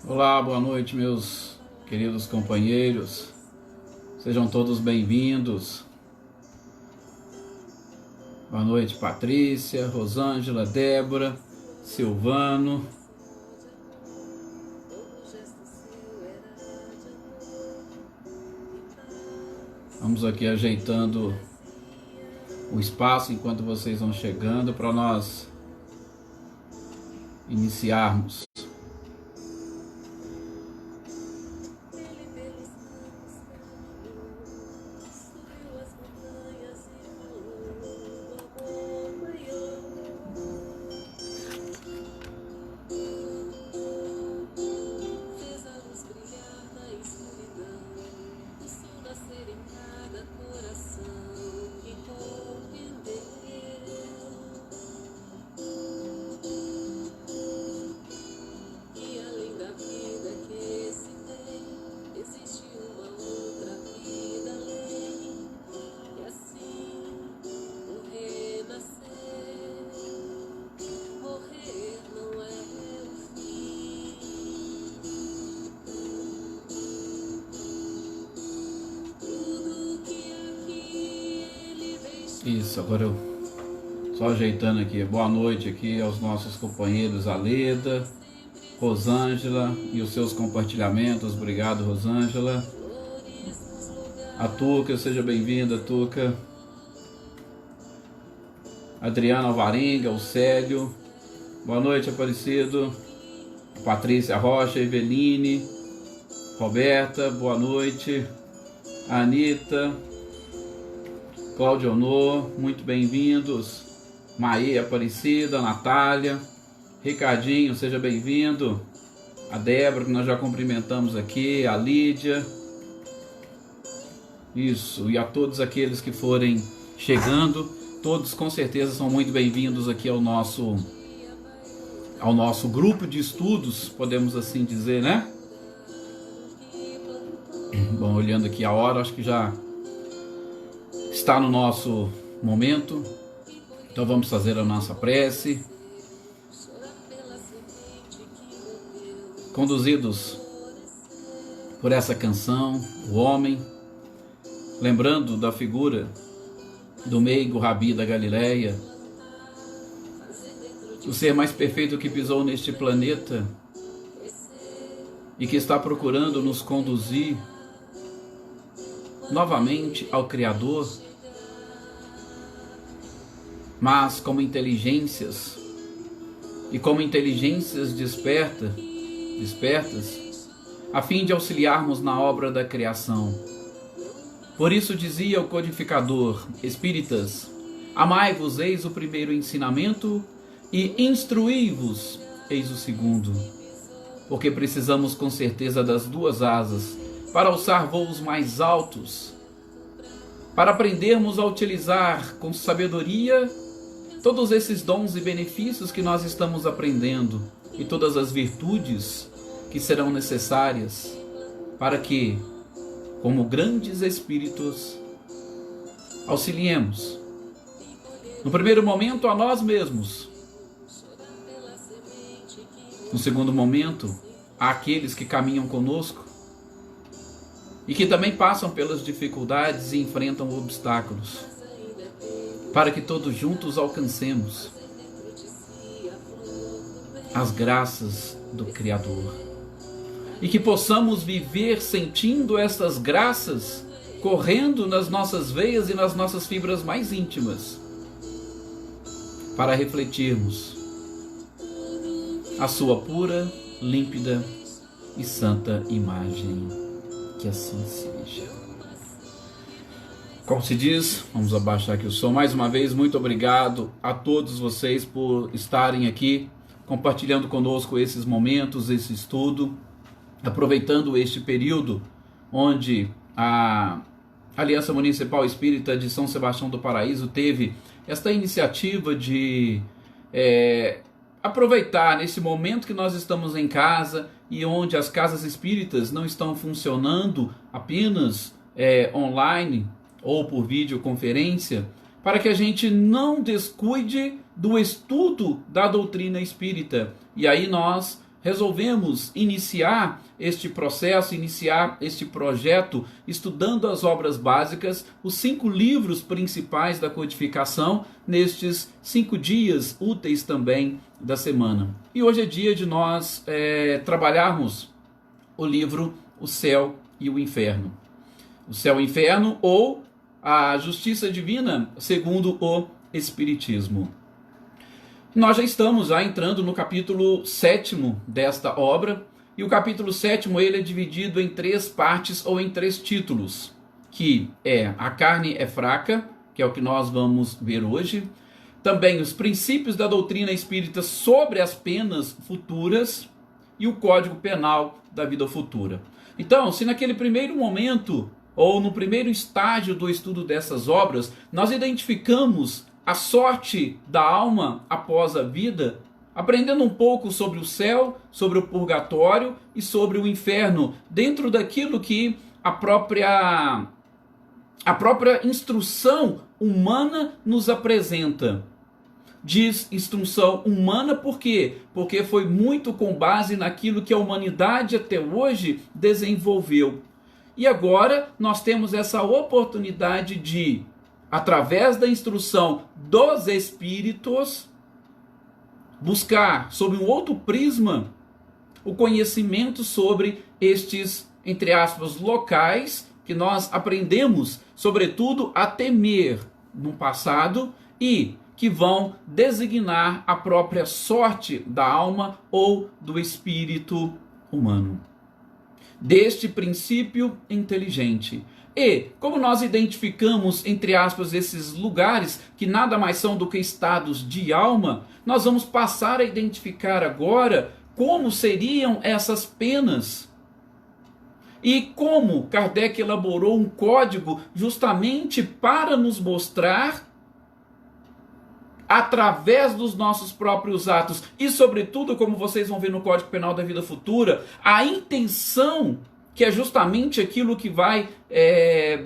Olá, boa noite, meus queridos companheiros. Sejam todos bem-vindos. Boa noite, Patrícia, Rosângela, Débora, Silvano. Vamos aqui ajeitando o espaço enquanto vocês vão chegando para nós iniciarmos. Isso, agora eu só ajeitando aqui. Boa noite aqui aos nossos companheiros Aleda, Rosângela e os seus compartilhamentos. Obrigado, Rosângela. A Tuca, seja bem-vinda, Tuca. Adriana Alvarenga, o Célio. Boa noite, Aparecido. Patrícia Rocha, Eveline, Roberta, boa noite. Anitta, Cláudio Honor, muito bem-vindos. Maê Aparecida, Natália, Ricardinho, seja bem-vindo. A Débora, que nós já cumprimentamos aqui, a Lídia. Isso, e a todos aqueles que forem chegando, todos com certeza são muito bem-vindos aqui ao nosso grupo de estudos, podemos assim dizer, né? Bom, olhando aqui a hora, acho que já está no nosso momento, então vamos fazer a nossa prece, conduzidos por essa canção, o homem, lembrando da figura do meigo Rabi da Galileia, o ser mais perfeito que pisou neste planeta e que está procurando nos conduzir novamente ao Criador, mas como inteligências despertas, a fim de auxiliarmos na obra da criação. Por isso dizia o codificador: espíritas, amai-vos, eis o primeiro ensinamento, e instruí-vos, eis o segundo. Porque precisamos com certeza das duas asas para alçar voos mais altos, para aprendermos a utilizar com sabedoria todos esses dons e benefícios que nós estamos aprendendo e todas as virtudes que serão necessárias para que, como grandes espíritos, auxiliemos, no primeiro momento, a nós mesmos, no segundo momento, àqueles que caminham conosco e que também passam pelas dificuldades e enfrentam obstáculos, para que todos juntos alcancemos as graças do Criador e que possamos viver sentindo essas graças correndo nas nossas veias e nas nossas fibras mais íntimas, para refletirmos a sua pura, límpida e santa imagem. Que assim seja. Como se diz, vamos abaixar aqui o som. Mais uma vez, muito obrigado a todos vocês por estarem aqui compartilhando conosco esses momentos, esse estudo, aproveitando este período onde a Aliança Municipal Espírita de São Sebastião do Paraíso teve esta iniciativa de aproveitar nesse momento que nós estamos em casa e onde as casas espíritas não estão funcionando apenas online ou por videoconferência, para que a gente não descuide do estudo da doutrina espírita. E aí nós resolvemos iniciar este processo, iniciar este projeto, estudando as obras básicas, os 5 livros principais da codificação, nestes 5 dias úteis também da semana. E hoje é dia de nós trabalharmos o livro O Céu e o Inferno. O Céu e o Inferno, ou a Justiça Divina, segundo o Espiritismo. Nós já estamos entrando no capítulo 7º desta obra, e o capítulo 7º ele é dividido em 3 partes ou em 3 títulos, que é A Carne é Fraca, que é o que nós vamos ver hoje, também os princípios da doutrina espírita sobre as penas futuras e o Código Penal da vida futura. Então, se naquele primeiro momento, ou no primeiro estágio do estudo dessas obras, nós identificamos a sorte da alma após a vida, aprendendo um pouco sobre o céu, sobre o purgatório e sobre o inferno, dentro daquilo que a própria instrução humana nos apresenta. Diz instrução humana por quê? Porque foi muito com base naquilo que a humanidade até hoje desenvolveu. E agora nós temos essa oportunidade de, através da instrução dos espíritos, buscar, sob um outro prisma, o conhecimento sobre estes, entre aspas, locais que nós aprendemos, sobretudo, a temer no passado e que vão designar a própria sorte da alma ou do espírito humano. Deste princípio inteligente. E, como nós identificamos, entre aspas, esses lugares que nada mais são do que estados de alma, nós vamos passar a identificar agora como seriam essas penas. E como Kardec elaborou um código justamente para nos mostrar, através dos nossos próprios atos e, sobretudo, como vocês vão ver no Código Penal da Vida Futura, a intenção, que é justamente aquilo que vai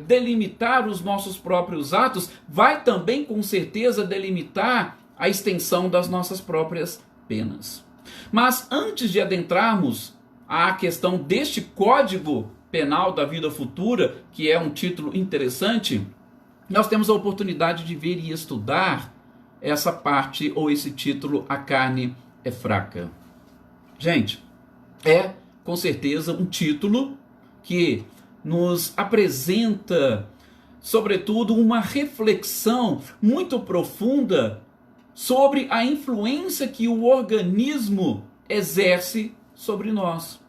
delimitar os nossos próprios atos, vai também, com certeza, delimitar a extensão das nossas próprias penas. Mas, antes de adentrarmos à questão deste Código Penal da Vida Futura, que é um título interessante, nós temos a oportunidade de ver e estudar essa parte ou esse título, A Carne é Fraca. Gente, é com certeza um título que nos apresenta, sobretudo, uma reflexão muito profunda sobre a influência que o organismo exerce sobre nós.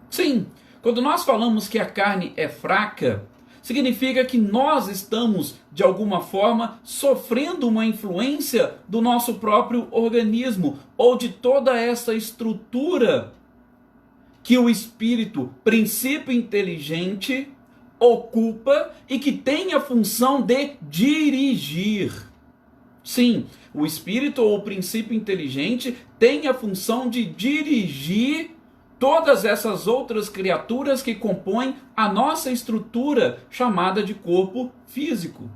Sim, quando nós falamos que a carne é fraca, significa que nós estamos, de alguma forma, sofrendo uma influência do nosso próprio organismo, ou de toda essa estrutura que o espírito, princípio inteligente, ocupa e que tem a função de dirigir. Sim, o espírito ou o princípio inteligente tem a função de dirigir todas essas outras criaturas que compõem a nossa estrutura chamada de corpo físico.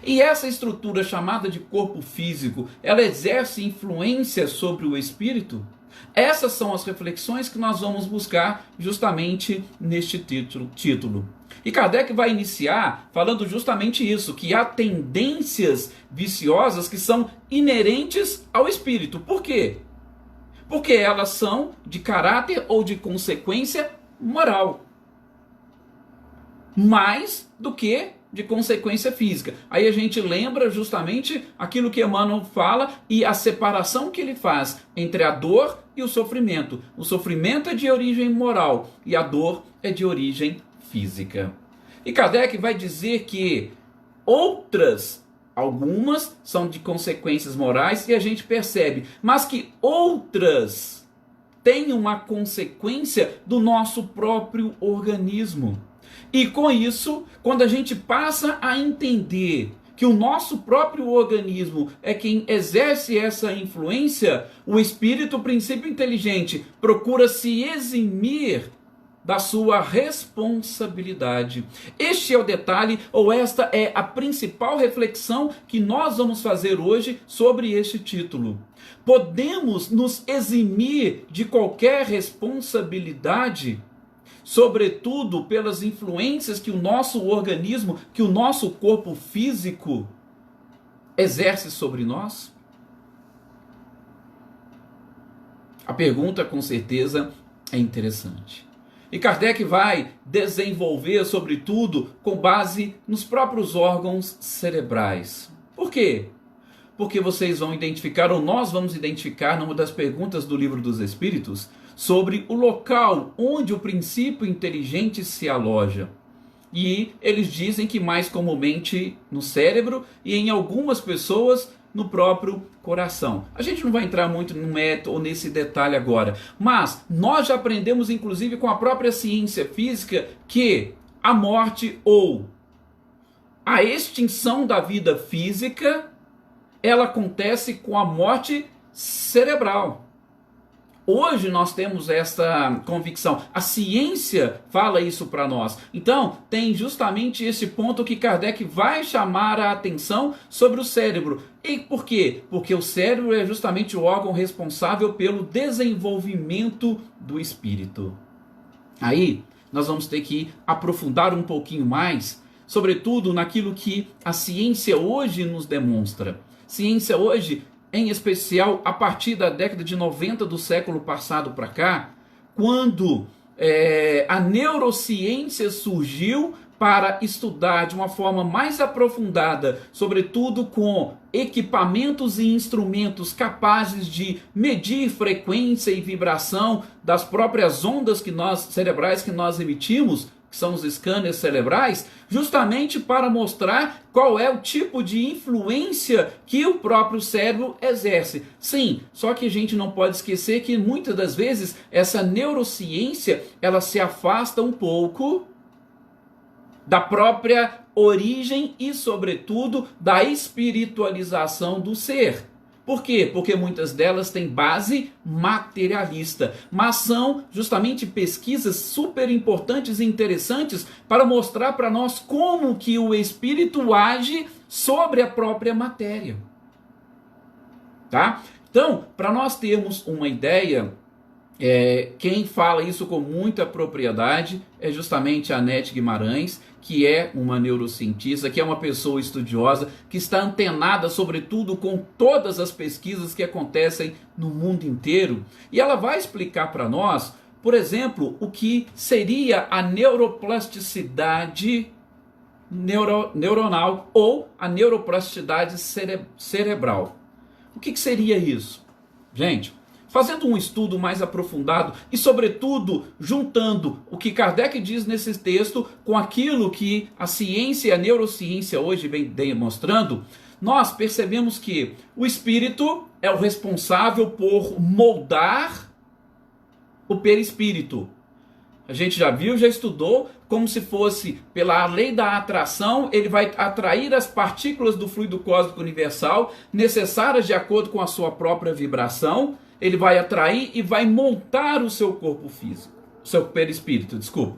E essa estrutura chamada de corpo físico, ela exerce influência sobre o espírito? Essas são as reflexões que nós vamos buscar justamente neste título. E Kardec vai iniciar falando justamente isso, que há tendências viciosas que são inerentes ao espírito. Por quê? Porque elas são de caráter ou de consequência moral, mais do que de consequência física. Aí a gente lembra justamente aquilo que Emmanuel fala e a separação que ele faz entre a dor e o sofrimento. O sofrimento é de origem moral e a dor é de origem física. E Kardec vai dizer que algumas são de consequências morais e a gente percebe, mas que outras têm uma consequência do nosso próprio organismo. E com isso, quando a gente passa a entender que o nosso próprio organismo é quem exerce essa influência, o espírito, o princípio inteligente, procura se eximir da sua responsabilidade. Este é o detalhe, ou esta é a principal reflexão que nós vamos fazer hoje sobre este título. Podemos nos eximir de qualquer responsabilidade, sobretudo pelas influências que o nosso organismo, que o nosso corpo físico exerce sobre nós? A pergunta, com certeza, é interessante. E Kardec vai desenvolver, sobretudo, com base nos próprios órgãos cerebrais. Por quê? Porque vocês vão identificar, ou nós vamos identificar, numa das perguntas do Livro dos Espíritos, sobre o local onde o princípio inteligente se aloja. E eles dizem que mais comumente no cérebro e em algumas pessoas no próprio coração. A gente não vai entrar muito no método ou nesse detalhe agora, mas nós já aprendemos inclusive com a própria ciência física que a morte ou a extinção da vida física, ela acontece com a morte cerebral. Hoje nós temos essa convicção, a ciência fala isso para nós. Então, tem justamente esse ponto que Kardec vai chamar a atenção sobre o cérebro. E por quê? Porque o cérebro é justamente o órgão responsável pelo desenvolvimento do espírito. Aí, nós vamos ter que aprofundar um pouquinho mais, sobretudo naquilo que a ciência hoje nos demonstra. Ciência hoje, em especial a partir da década de 90 do século passado para cá, quando a neurociência surgiu para estudar de uma forma mais aprofundada, sobretudo com equipamentos e instrumentos capazes de medir frequência e vibração das próprias ondas cerebrais que nós emitimos, que são os scanners cerebrais, justamente para mostrar qual é o tipo de influência que o próprio cérebro exerce. Sim, só que a gente não pode esquecer que muitas das vezes essa neurociência, ela se afasta um pouco da própria origem e, sobretudo, da espiritualização do ser. Por quê? Porque muitas delas têm base materialista, mas são justamente pesquisas super importantes e interessantes para mostrar para nós como que o espírito age sobre a própria matéria. Tá? Então, para nós termos uma ideia, quem fala isso com muita propriedade é justamente a Anete Guimarães, que é uma neurocientista, que é uma pessoa estudiosa, que está antenada sobretudo com todas as pesquisas que acontecem no mundo inteiro. E ela vai explicar para nós, por exemplo, o que seria a neuroplasticidade neuronal ou a neuroplasticidade cerebral. O que seria isso? Gente, fazendo um estudo mais aprofundado e, sobretudo, juntando o que Kardec diz nesse texto com aquilo que a ciência e a neurociência hoje vem demonstrando, nós percebemos que o espírito é o responsável por moldar o perispírito. A gente já viu, já estudou, como se fosse pela lei da atração, ele vai atrair as partículas do fluido cósmico universal necessárias de acordo com a sua própria vibração. Ele vai atrair e vai montar o seu corpo físico, o seu perispírito, desculpa.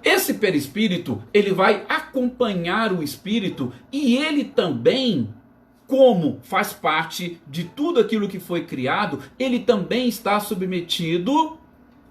Esse perispírito, ele vai acompanhar o espírito e ele também, como faz parte de tudo aquilo que foi criado, ele também está submetido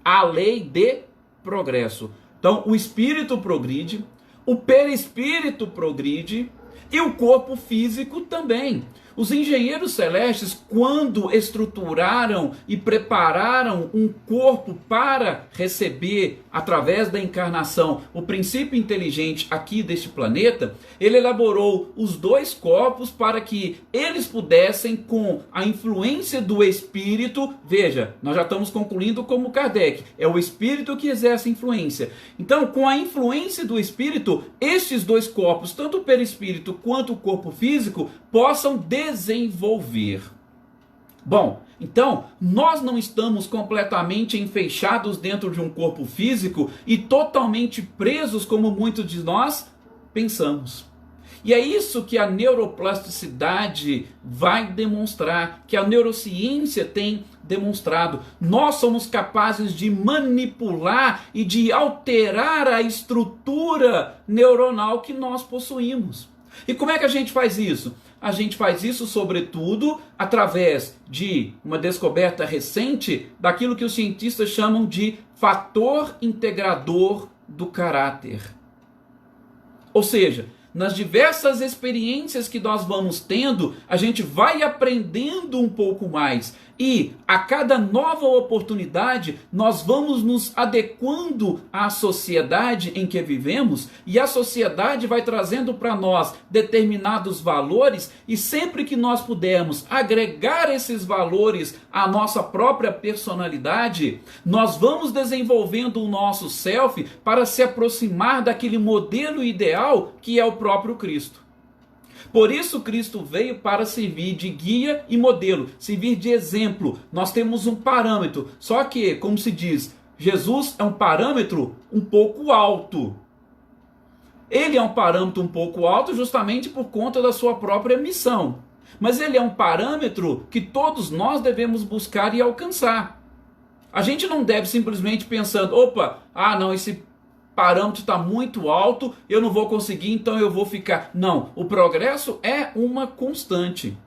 à lei de progresso. Então, o espírito progride, o perispírito progride e o corpo físico também. Os engenheiros celestes, quando estruturaram e prepararam um corpo para receber, através da encarnação, o princípio inteligente aqui deste planeta, ele elaborou os dois corpos para que eles pudessem, com a influência do espírito, veja, nós já estamos concluindo como Kardec, é o espírito que exerce influência. Então, com a influência do espírito, estes dois corpos, tanto o perispírito quanto o corpo físico, possam desenvolver. Bom, então, nós não estamos completamente enfeixados dentro de um corpo físico e totalmente presos como muitos de nós pensamos. E é isso que a neuroplasticidade vai demonstrar, que a neurociência tem demonstrado. Nós somos capazes de manipular e de alterar a estrutura neuronal que nós possuímos. E como é que a gente faz isso? A gente faz isso, sobretudo, através de uma descoberta recente daquilo que os cientistas chamam de fator integrador do caráter. Ou seja, nas diversas experiências que nós vamos tendo, a gente vai aprendendo um pouco mais. E a cada nova oportunidade, nós vamos nos adequando à sociedade em que vivemos, e a sociedade vai trazendo para nós determinados valores, e sempre que nós pudermos agregar esses valores à nossa própria personalidade, nós vamos desenvolvendo o nosso self para se aproximar daquele modelo ideal que é o próprio Cristo. Por isso Cristo veio para servir de guia e modelo, servir de exemplo. Nós temos um parâmetro, só que, como se diz, Jesus é um parâmetro um pouco alto. Ele é um parâmetro um pouco alto justamente por conta da sua própria missão. Mas ele é um parâmetro que todos nós devemos buscar e alcançar. A gente não deve simplesmente pensando, opa, não, esse parâmetro está muito alto, eu não vou conseguir, então eu vou ficar. Não, o progresso é uma constante.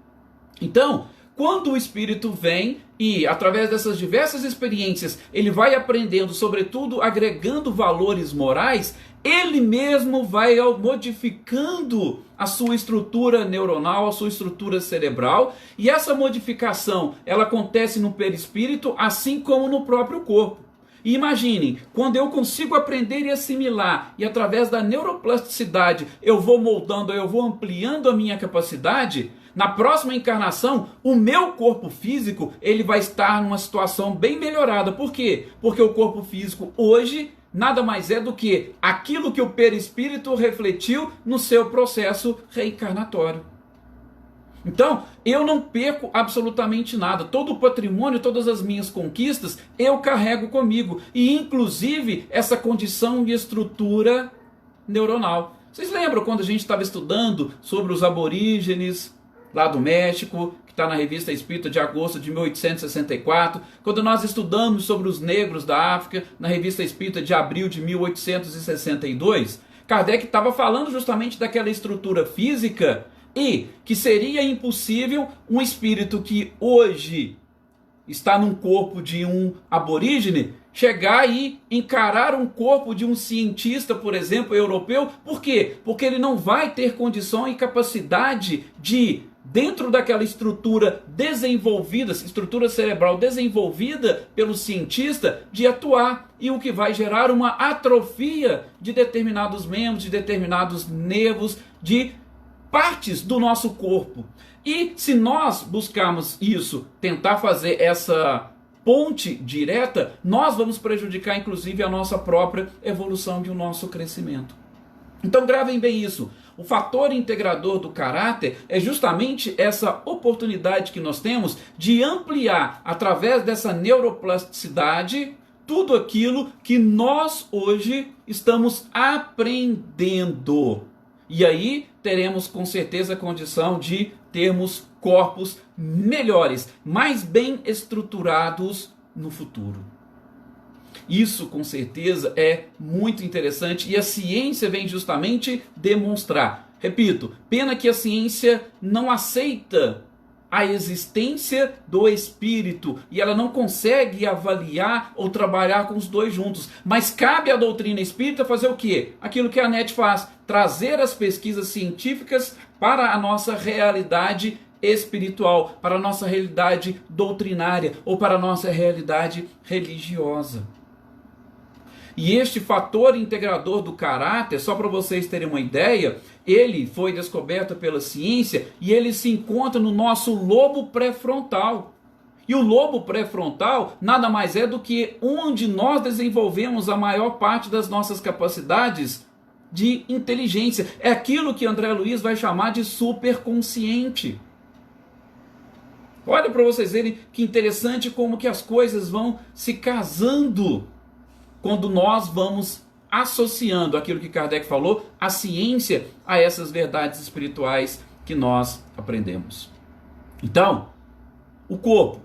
Então, quando o Espírito vem e, através dessas diversas experiências, ele vai aprendendo, sobretudo agregando valores morais, ele mesmo vai modificando a sua estrutura neuronal, a sua estrutura cerebral, e essa modificação, ela acontece no perispírito, assim como no próprio corpo. E imaginem, quando eu consigo aprender e assimilar, e através da neuroplasticidade eu vou moldando, eu vou ampliando a minha capacidade, na próxima encarnação, o meu corpo físico ele vai estar numa situação bem melhorada. Por quê? Porque o corpo físico hoje nada mais é do que aquilo que o perispírito refletiu no seu processo reencarnatório. Então, eu não perco absolutamente nada. Todo o patrimônio, todas as minhas conquistas, eu carrego comigo. E, inclusive, essa condição e estrutura neuronal. Vocês lembram quando a gente estava estudando sobre os aborígenes lá do México, que está na Revista Espírita de agosto de 1864, quando nós estudamos sobre os negros da África, na Revista Espírita de abril de 1862, Kardec estava falando justamente daquela estrutura física e que seria impossível um espírito que hoje está num corpo de um aborígene chegar e encarar um corpo de um cientista, por exemplo, europeu. Por quê? Porque ele não vai ter condição e capacidade de, dentro daquela estrutura desenvolvida, estrutura cerebral desenvolvida pelo cientista, de atuar, e o que vai gerar uma atrofia de determinados membros, de determinados nervos, de partes do nosso corpo. E se nós buscarmos isso, tentar fazer essa ponte direta, nós vamos prejudicar inclusive a nossa própria evolução e o nosso crescimento. Então gravem bem isso. O fator integrador do caráter é justamente essa oportunidade que nós temos de ampliar, através dessa neuroplasticidade, tudo aquilo que nós hoje estamos aprendendo. E aí teremos com certeza a condição de termos corpos melhores, mais bem estruturados no futuro. Isso com certeza é muito interessante e a ciência vem justamente demonstrar. Repito, pena que a ciência não aceita a existência do espírito e ela não consegue avaliar ou trabalhar com os dois juntos. Mas cabe à doutrina espírita fazer o quê? Aquilo que a NET faz, trazer as pesquisas científicas para a nossa realidade espiritual, para a nossa realidade doutrinária ou para a nossa realidade religiosa. E este fator integrador do caráter, só para vocês terem uma ideia, ele foi descoberto pela ciência e ele se encontra no nosso lobo pré-frontal. E o lobo pré-frontal nada mais é do que onde nós desenvolvemos a maior parte das nossas capacidades de inteligência. É aquilo que André Luiz vai chamar de superconsciente. Olha para vocês verem que interessante como que as coisas vão se casando quando nós vamos associando aquilo que Kardec falou, a ciência, a essas verdades espirituais que nós aprendemos. Então, o corpo,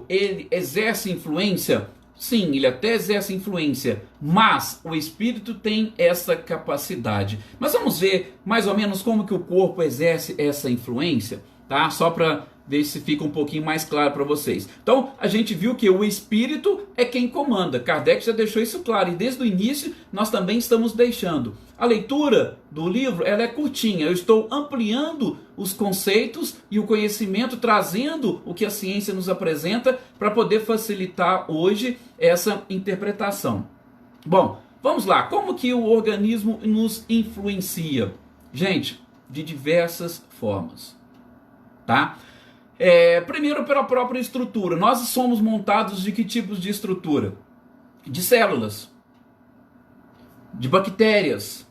ele exerce influência? Sim, ele até exerce influência, mas o espírito tem essa capacidade. Mas vamos ver mais ou menos como que o corpo exerce essa influência, tá? Só para ver se fica um pouquinho mais claro para vocês. Então, a gente viu que o espírito é quem comanda. Kardec já deixou isso claro e desde o início nós também estamos deixando. A leitura do livro, ela é curtinha. Eu estou ampliando os conceitos e o conhecimento, trazendo o que a ciência nos apresenta para poder facilitar hoje essa interpretação. Bom, vamos lá. Como que o organismo nos influencia? Gente, de diversas formas, tá? Primeiro pela própria estrutura. Nós somos montados de que tipos de estrutura? De células, de bactérias.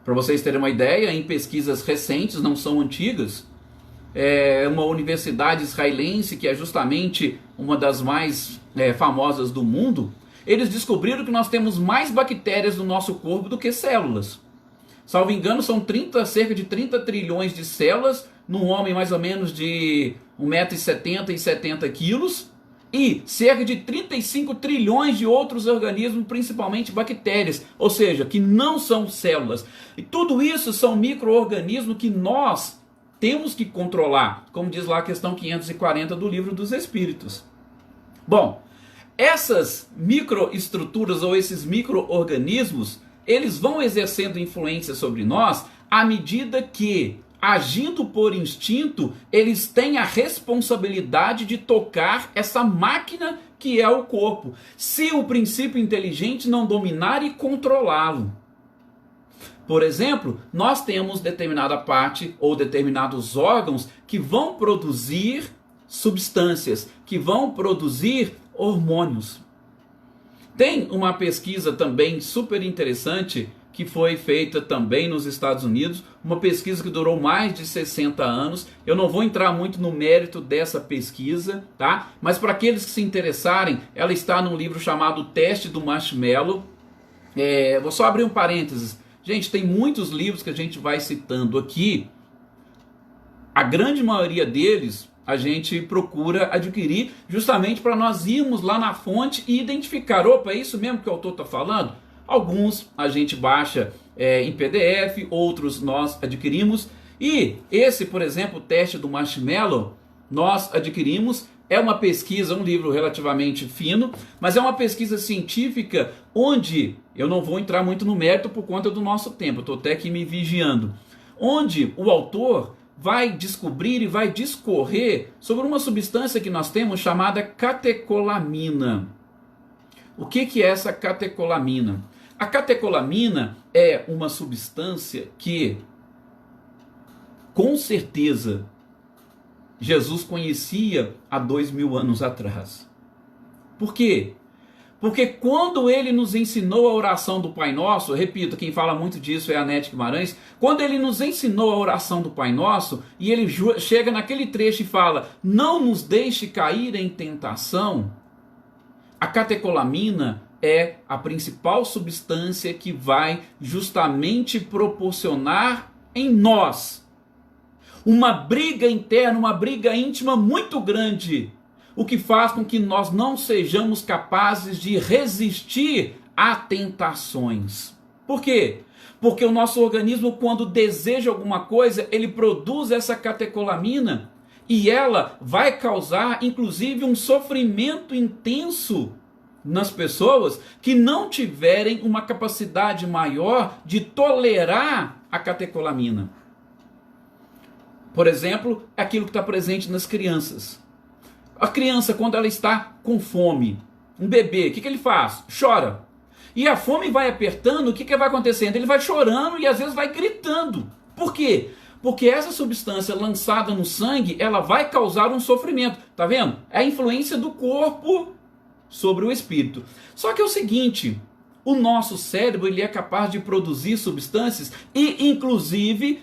Para vocês terem uma ideia, em pesquisas recentes, não são antigas, uma universidade israelense, que é justamente uma das mais famosas do mundo, eles descobriram que nós temos mais bactérias no nosso corpo do que células. Salvo engano, são cerca de 30 trilhões de células num homem mais ou menos de 1,70 m e 70 quilos, e cerca de 35 trilhões de outros organismos, principalmente bactérias, ou seja, que não são células. E tudo isso são micro-organismos que nós temos que controlar, como diz lá a questão 540 do Livro dos Espíritos. Bom, essas microestruturas ou esses micro-organismos, eles vão exercendo influência sobre nós à medida que, agindo por instinto, eles têm a responsabilidade de tocar essa máquina que é o corpo, se o princípio inteligente não dominar e controlá-lo. Por exemplo, nós temos determinada parte ou determinados órgãos que vão produzir substâncias, que vão produzir hormônios. Tem uma pesquisa também super interessante que foi feita também nos Estados Unidos, uma pesquisa que durou mais de 60 anos. Eu não vou entrar muito no mérito dessa pesquisa, tá? Mas para aqueles que se interessarem, ela está num livro chamado O Teste do Marshmallow. Vou só abrir um parênteses. Gente, tem muitos livros que a gente vai citando aqui. A grande maioria deles a gente procura adquirir justamente para nós irmos lá na fonte e identificar, opa, é isso mesmo que o autor está falando? Alguns a gente baixa em PDF, outros nós adquirimos. E esse, por exemplo, o Teste do Marshmallow, nós adquirimos. É uma pesquisa, um livro relativamente fino, mas é uma pesquisa científica onde, eu não vou entrar muito no mérito por conta do nosso tempo, estou até aqui me vigiando, onde o autor vai descobrir e vai discorrer sobre uma substância que nós temos chamada catecolamina. O que é essa catecolamina? A catecolamina é uma substância que, com certeza, Jesus conhecia há 2000 anos atrás. Por quê? Porque quando ele nos ensinou a oração do Pai Nosso, repito, quem fala muito disso é a Anete Guimarães, quando ele nos ensinou a oração do Pai Nosso, e ele chega naquele trecho e fala, não nos deixe cair em tentação, a catecolamina é a principal substância que vai justamente proporcionar em nós uma briga interna, uma briga íntima muito grande, o que faz com que nós não sejamos capazes de resistir a tentações. Por quê? Porque o nosso organismo, quando deseja alguma coisa, ele produz essa catecolamina e ela vai causar, inclusive, um sofrimento intenso nas pessoas que não tiverem uma capacidade maior de tolerar a catecolamina. Por exemplo, aquilo que está presente nas crianças. A criança, quando ela está com fome, um bebê, o que ele faz? Chora. E a fome vai apertando, o que vai acontecendo? Ele vai chorando e às vezes vai gritando. Por quê? Porque essa substância lançada no sangue, ela vai causar um sofrimento. Tá vendo? É a influência do corpo sobre o espírito. Só que é o seguinte, o nosso cérebro ele é capaz de produzir substâncias e, inclusive,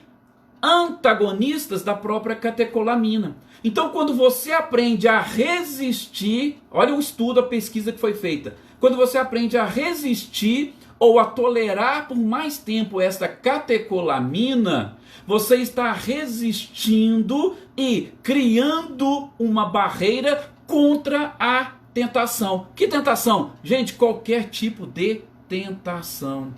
antagonistas da própria catecolamina. Então, quando você aprende a resistir, olha o estudo, a pesquisa que foi feita, Quando você aprende a resistir ou a tolerar por mais tempo esta catecolamina, você está resistindo e criando uma barreira contra a tentação. Que tentação? Gente, qualquer tipo de tentação.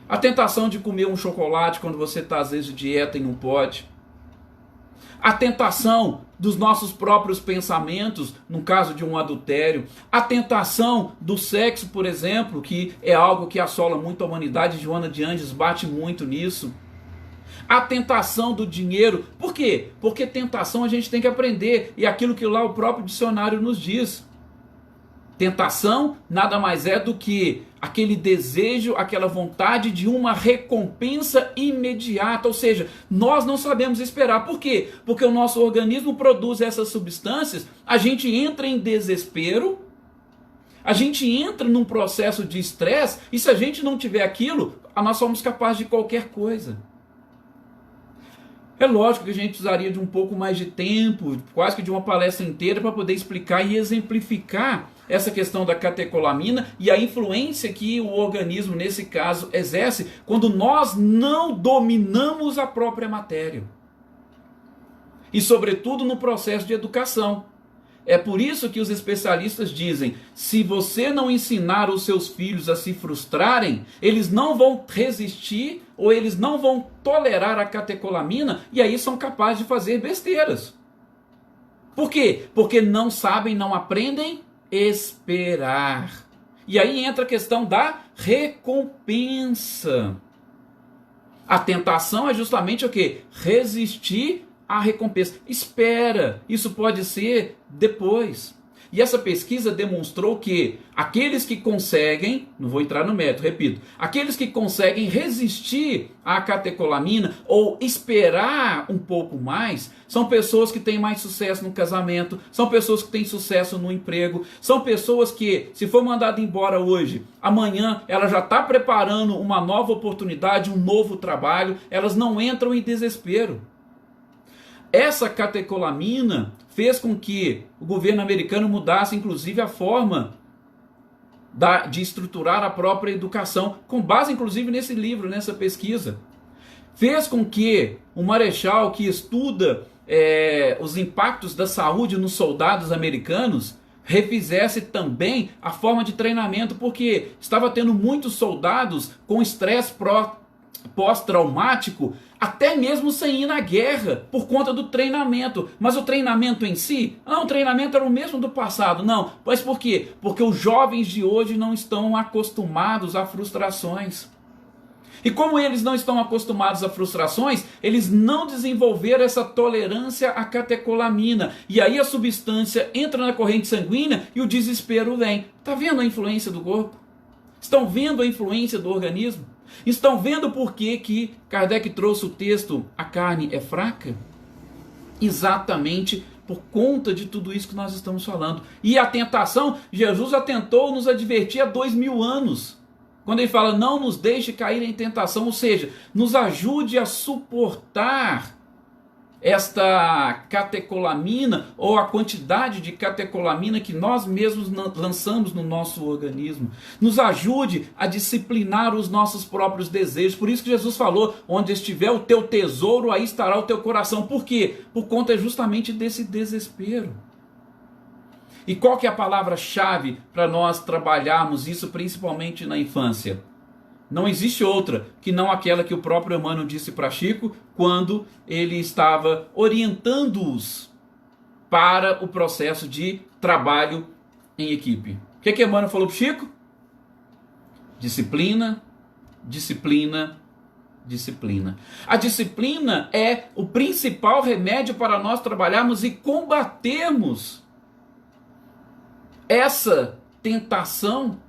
A tentação de comer um chocolate quando você está às vezes de dieta e não pode. A tentação dos nossos próprios pensamentos, no caso de um adultério. A tentação do sexo, por exemplo, que é algo que assola muito a humanidade. Joana de Andes bate muito nisso. A tentação do dinheiro. Por quê? Porque tentação a gente tem que aprender. E aquilo que lá o próprio dicionário nos diz. Tentação nada mais é do que aquele desejo, aquela vontade de uma recompensa imediata. Ou seja, nós não sabemos esperar. Por quê? Porque o nosso organismo produz essas substâncias, a gente entra em desespero, a gente entra num processo de estresse, e se a gente não tiver aquilo, nós somos capazes de qualquer coisa. É lógico que a gente precisaria de um pouco mais de tempo, quase que de uma palestra inteira, para poder explicar e exemplificar essa questão da catecolamina e a influência que o organismo, nesse caso, exerce quando nós não dominamos a própria matéria. E, sobretudo, no processo de educação. É por isso que os especialistas dizem, se você não ensinar os seus filhos a se frustrarem, eles não vão resistir ou eles não vão tolerar a catecolamina e aí são capazes de fazer besteiras. Por quê? Porque não sabem, não aprendem esperar. E aí entra a questão da recompensa. A tentação é justamente o quê? Resistir à recompensa. Espera, isso pode ser depois. E essa pesquisa demonstrou que aqueles que conseguem, não vou entrar no mérito, repito, aqueles que conseguem resistir à catecolamina ou esperar um pouco mais, são pessoas que têm mais sucesso no casamento, são pessoas que têm sucesso no emprego, são pessoas que, se for mandada embora hoje, amanhã ela já está preparando uma nova oportunidade, um novo trabalho, elas não entram em desespero. Essa catecolamina fez com que o governo americano mudasse, inclusive, a forma de estruturar a própria educação, com base, inclusive, nesse livro, nessa pesquisa. Fez com que o marechal que estuda os impactos da saúde nos soldados americanos refizesse também a forma de treinamento, porque estava tendo muitos soldados com estresse pós-traumático, até mesmo sem ir na guerra, por conta do treinamento. Mas o treinamento em si, o treinamento era o mesmo do passado. Não, mas por quê? Porque os jovens de hoje não estão acostumados a frustrações. E como eles não estão acostumados a frustrações, eles não desenvolveram essa tolerância à catecolamina. E aí a substância entra na corrente sanguínea e o desespero vem. Está vendo a influência do corpo? Estão vendo a influência do organismo? Estão vendo por que Kardec trouxe o texto "A carne é fraca"? Exatamente por conta de tudo isso que nós estamos falando. E a tentação, Jesus já tentou nos advertir há 2000 anos. Quando ele fala, não nos deixe cair em tentação, ou seja, nos ajude a suportar esta catecolamina ou a quantidade de catecolamina que nós mesmos lançamos no nosso organismo. Nos ajude a disciplinar os nossos próprios desejos. Por isso que Jesus falou, onde estiver o teu tesouro, aí estará o teu coração. Por quê? Por conta justamente desse desespero. E qual que é a palavra-chave para nós trabalharmos isso, principalmente na infância? Não existe outra que não aquela que o próprio Emmanuel disse para Chico quando ele estava orientando-os para o processo de trabalho em equipe. O que Emmanuel falou para Chico? Disciplina, disciplina, disciplina. A disciplina é o principal remédio para nós trabalharmos e combatermos essa tentação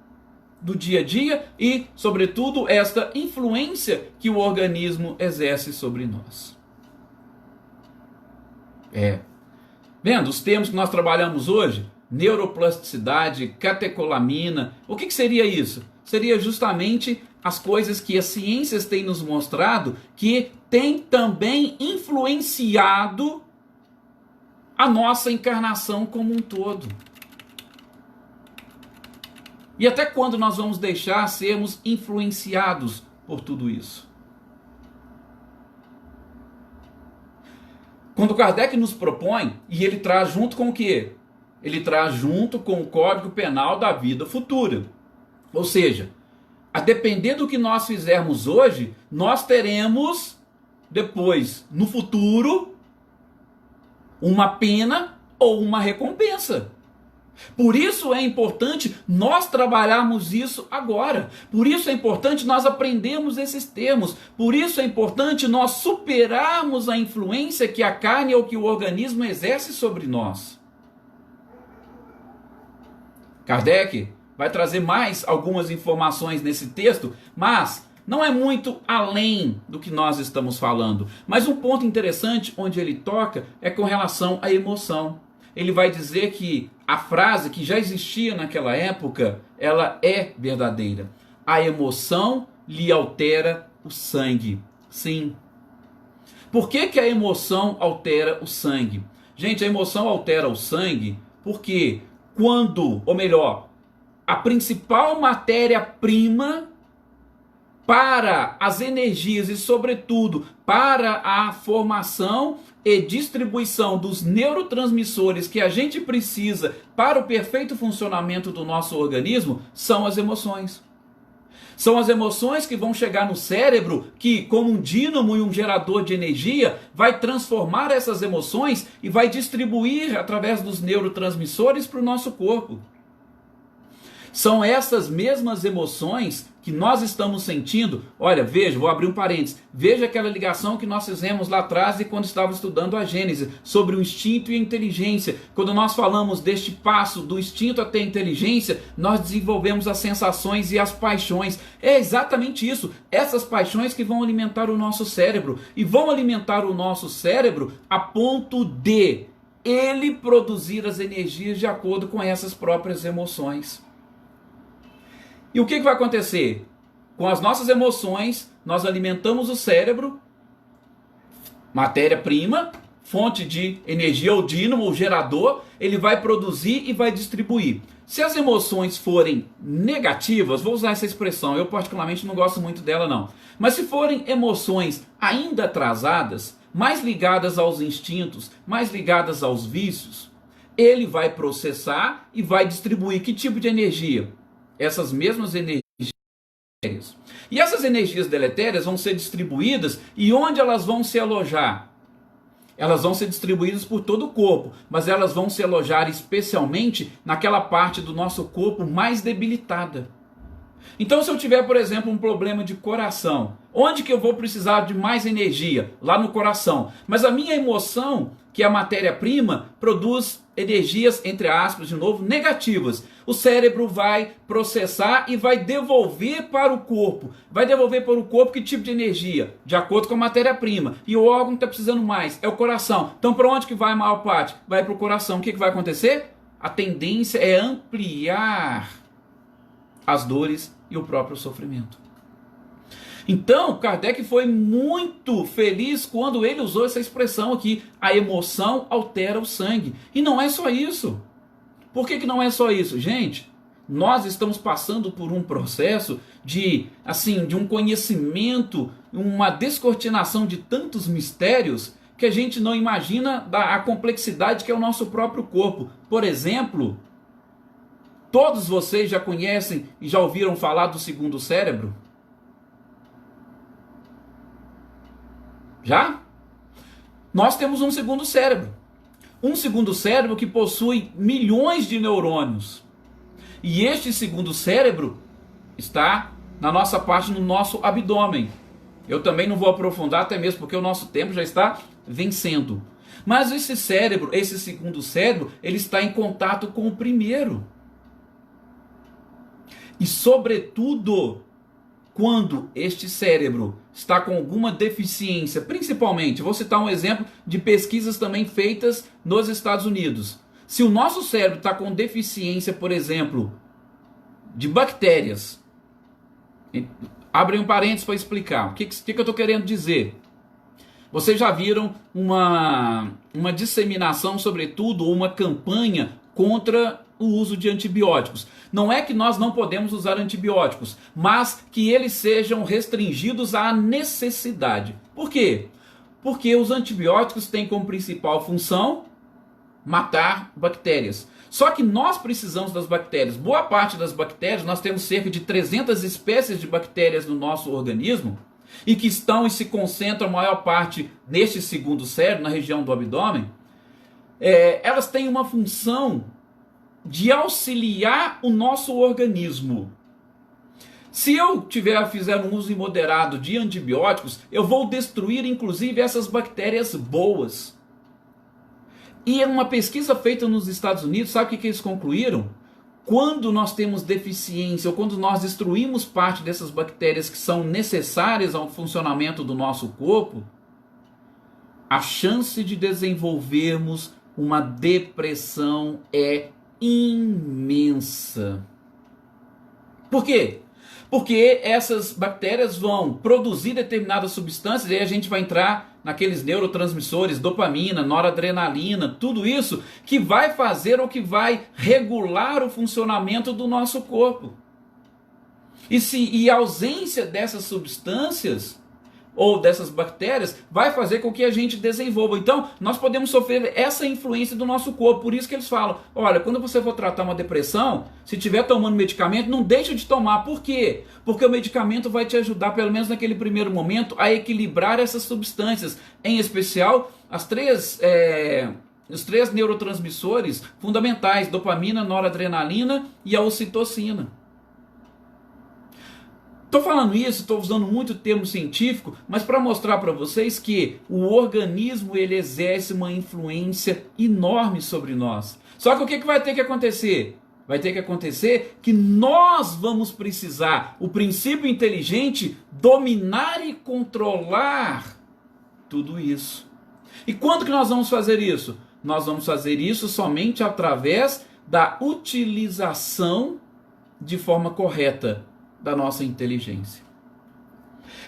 do dia a dia e, sobretudo, esta influência que o organismo exerce sobre nós. Vendo os termos que nós trabalhamos hoje? Neuroplasticidade, catecolamina. O que seria isso? Seria justamente as coisas que as ciências têm nos mostrado que têm também influenciado a nossa encarnação como um todo. E até quando nós vamos deixar sermos influenciados por tudo isso? Quando Kardec nos propõe, e ele traz junto com o quê? Ele traz junto com o Código Penal da vida futura. Ou seja, a depender do que nós fizermos hoje, nós teremos depois, no futuro, uma pena ou uma recompensa. Por isso é importante nós trabalharmos isso agora. Por isso é importante nós aprendermos esses termos. Por isso é importante nós superarmos a influência que a carne ou que o organismo exerce sobre nós. Kardec vai trazer mais algumas informações nesse texto, mas não é muito além do que nós estamos falando. Mas um ponto interessante onde ele toca é com relação à emoção. Ele vai dizer que a frase que já existia naquela época, ela é verdadeira. A emoção lhe altera o sangue. Sim. Por que que a emoção altera o sangue? Gente, a emoção altera o sangue porque quando, ou melhor, a principal matéria-prima para as energias e, sobretudo, para a formação e distribuição dos neurotransmissores que a gente precisa para o perfeito funcionamento do nosso organismo, são as emoções. São as emoções que vão chegar no cérebro, que, como um dínamo e um gerador de energia, vai transformar essas emoções e vai distribuir através dos neurotransmissores para o nosso corpo. São essas mesmas emoções que nós estamos sentindo. Olha, veja, vou abrir um parênteses. Veja aquela ligação que nós fizemos lá atrás e quando estava estudando a Gênese, sobre o instinto e a inteligência. Quando nós falamos deste passo do instinto até a inteligência, nós desenvolvemos as sensações e as paixões. É exatamente isso. Essas paixões que vão alimentar o nosso cérebro. E vão alimentar o nosso cérebro a ponto de ele produzir as energias de acordo com essas próprias emoções. E o que vai acontecer? Com as nossas emoções, nós alimentamos o cérebro, matéria-prima, fonte de energia, ou dínamo, ou gerador, ele vai produzir e vai distribuir. Se as emoções forem negativas, vou usar essa expressão, eu particularmente não gosto muito dela não, mas se forem emoções ainda atrasadas, mais ligadas aos instintos, mais ligadas aos vícios, ele vai processar e vai distribuir que tipo de energia? Essas mesmas energias. E essas energias deletérias vão ser distribuídas, e onde elas vão se alojar? Elas vão ser distribuídas por todo o corpo, mas elas vão se alojar especialmente naquela parte do nosso corpo mais debilitada. Então, se eu tiver, por exemplo, um problema de coração, onde que eu vou precisar de mais energia? Lá no coração. Mas a minha emoção, que é a matéria-prima, produz energias, entre aspas, de novo, negativas. O cérebro vai processar e vai devolver para o corpo. Vai devolver para o corpo que tipo de energia? De acordo com a matéria-prima. E o órgão que está precisando mais é o coração. Então, para onde que vai a maior parte? Vai para o coração. O que vai acontecer? A tendência é ampliar as dores e o próprio sofrimento. Então, Kardec foi muito feliz quando ele usou essa expressão aqui, a emoção altera o sangue. E não é só isso. Por que não é só isso? Gente, nós estamos passando por um processo de um conhecimento, uma descortinação de tantos mistérios que a gente não imagina a complexidade que é o nosso próprio corpo. Por exemplo, todos vocês já conhecem e já ouviram falar do segundo cérebro? Já? Nós temos um segundo cérebro. Um segundo cérebro que possui milhões de neurônios. E este segundo cérebro está na nossa parte, no nosso abdômen. Eu também não vou aprofundar, até mesmo porque o nosso tempo já está vencendo. Mas esse cérebro, esse segundo cérebro, ele está em contato com o primeiro. E sobretudo, quando este cérebro está com alguma deficiência, principalmente, vou citar um exemplo de pesquisas também feitas nos Estados Unidos. Se o nosso cérebro está com deficiência, por exemplo, de bactérias, abre um parênteses para explicar. O que eu estou querendo dizer? Vocês já viram uma disseminação, sobretudo, ou uma campanha contra o uso de antibióticos. Não é que nós não podemos usar antibióticos, mas que eles sejam restringidos à necessidade. Por quê? Porque os antibióticos têm como principal função matar bactérias. Só que nós precisamos das bactérias. Boa parte das bactérias, nós temos cerca de 300 espécies de bactérias no nosso organismo, e que estão e se concentram a maior parte neste segundo cérebro, na região do abdômen. Elas têm uma função de auxiliar o nosso organismo. Se eu fizer um uso imoderado de antibióticos, eu vou destruir inclusive essas bactérias boas. E uma pesquisa feita nos Estados Unidos, sabe o que eles concluíram? Quando nós temos deficiência, ou quando nós destruímos parte dessas bactérias que são necessárias ao funcionamento do nosso corpo, a chance de desenvolvermos uma depressão é imensa. Por quê? Porque essas bactérias vão produzir determinadas substâncias, e aí a gente vai entrar naqueles neurotransmissores, dopamina, noradrenalina, tudo isso que vai fazer ou que vai regular o funcionamento do nosso corpo. E a ausência dessas substâncias ou dessas bactérias vai fazer com que a gente desenvolva. Então, nós podemos sofrer essa influência do nosso corpo. Por isso que eles falam, olha, quando você for tratar uma depressão, se estiver tomando medicamento, não deixe de tomar. Por quê? Porque o medicamento vai te ajudar, pelo menos naquele primeiro momento, a equilibrar essas substâncias. Em especial, os três neurotransmissores fundamentais, dopamina, noradrenalina e a ocitocina. Estou falando isso, estou usando muito termo científico, mas para mostrar para vocês que o organismo ele exerce uma influência enorme sobre nós. Só que o que vai ter que acontecer? Vai ter que acontecer que nós vamos precisar, o princípio inteligente, dominar e controlar tudo isso. E quando que nós vamos fazer isso? Nós vamos fazer isso somente através da utilização de forma correta da nossa inteligência.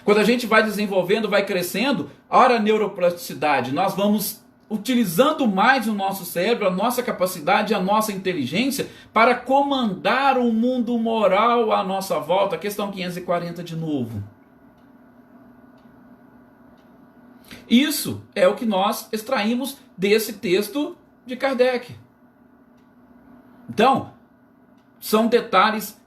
Quando a gente vai desenvolvendo, vai crescendo, ora a neuroplasticidade, nós vamos utilizando mais o nosso cérebro, a nossa capacidade, a nossa inteligência para comandar o mundo moral à nossa volta. Questão 540 de novo. Isso é o que nós extraímos desse texto de Kardec. Então, são detalhes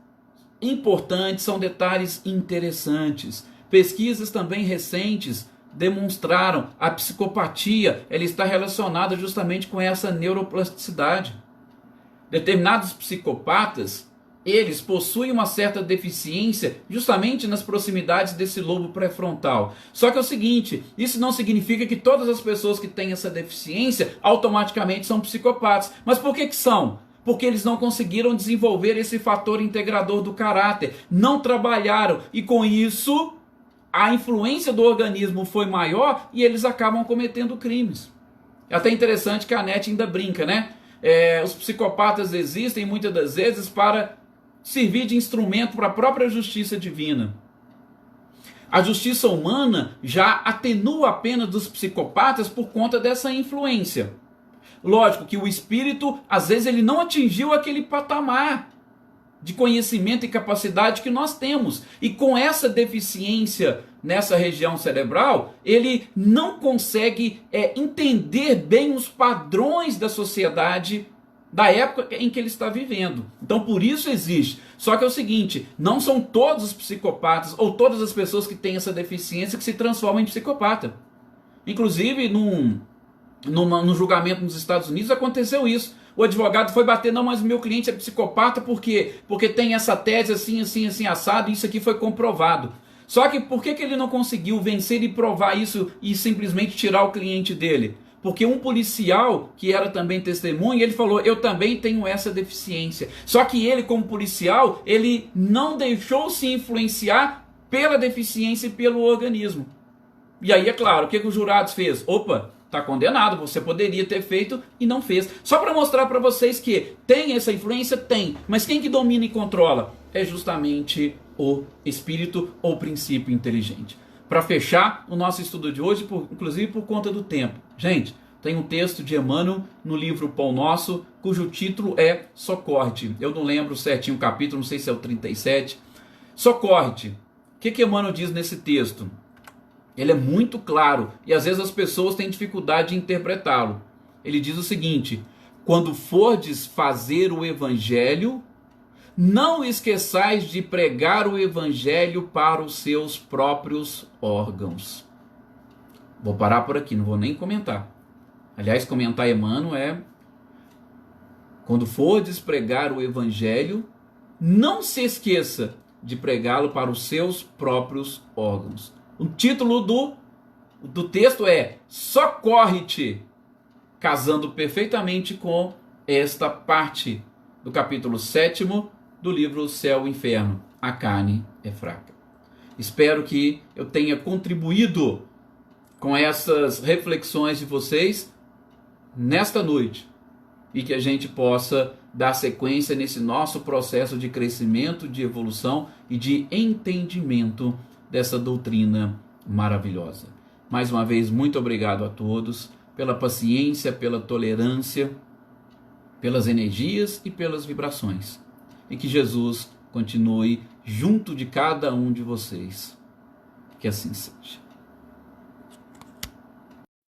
importantes, são detalhes interessantes. Pesquisas também recentes demonstraram a psicopatia, ela está relacionada justamente com essa neuroplasticidade. Determinados psicopatas, eles possuem uma certa deficiência justamente nas proximidades desse lobo pré-frontal. Só que é o seguinte, isso não significa que todas as pessoas que têm essa deficiência automaticamente são psicopatas. Mas por que são? Porque eles não conseguiram desenvolver esse fator integrador do caráter, não trabalharam, e com isso a influência do organismo foi maior e eles acabam cometendo crimes. É até interessante que a NET ainda brinca, né? Os psicopatas existem muitas das vezes para servir de instrumento para a própria justiça divina. A justiça humana já atenua a pena dos psicopatas por conta dessa influência. Lógico que o espírito, às vezes, ele não atingiu aquele patamar de conhecimento e capacidade que nós temos. E com essa deficiência nessa região cerebral, ele não consegue entender bem os padrões da sociedade da época em que ele está vivendo. Então, por isso existe. Só que é o seguinte, não são todos os psicopatas ou todas as pessoas que têm essa deficiência que se transformam em psicopata. Inclusive, no julgamento nos Estados Unidos aconteceu isso. O advogado foi bater, não, mas o meu cliente é psicopata porque tem essa tese assim, assim, assim, assado, e isso aqui foi comprovado. Só que por que ele não conseguiu vencer e provar isso e simplesmente tirar o cliente dele? Porque um policial, que era também testemunha, ele falou, eu também tenho essa deficiência. Só que ele, como policial, ele não deixou se influenciar pela deficiência e pelo organismo. E aí, é claro, o que os jurados fez? Opa, está condenado, você poderia ter feito e não fez. Só para mostrar para vocês que tem essa influência, tem. Mas quem que domina e controla? É justamente o espírito ou princípio inteligente. Para fechar o nosso estudo de hoje, inclusive por conta do tempo. Gente, Tem um texto de Emmanuel no livro Pão Nosso, cujo título é Socorre-te. Eu não lembro certinho o capítulo, não sei se é o 37. Socorre-te. O que Emmanuel diz nesse texto? Ele é muito claro e às vezes as pessoas têm dificuldade de interpretá-lo. Ele diz o seguinte: quando fordes fazer o evangelho, não esqueçais de pregar o evangelho para os seus próprios órgãos. Vou parar por aqui, não vou nem comentar. Aliás, comentar Emmanuel é: quando fordes pregar o evangelho, não se esqueça de pregá-lo para os seus próprios órgãos. O título do texto é Socorre-te, casando perfeitamente com esta parte do capítulo 7º do livro Céu e Inferno, A Carne é Fraca. Espero que eu tenha contribuído com essas reflexões de vocês nesta noite e que a gente possa dar sequência nesse nosso processo de crescimento, de evolução e de entendimento dessa doutrina maravilhosa. Mais uma vez, muito obrigado a todos pela paciência, pela tolerância, pelas energias e pelas vibrações. E que Jesus continue junto de cada um de vocês. Que assim seja.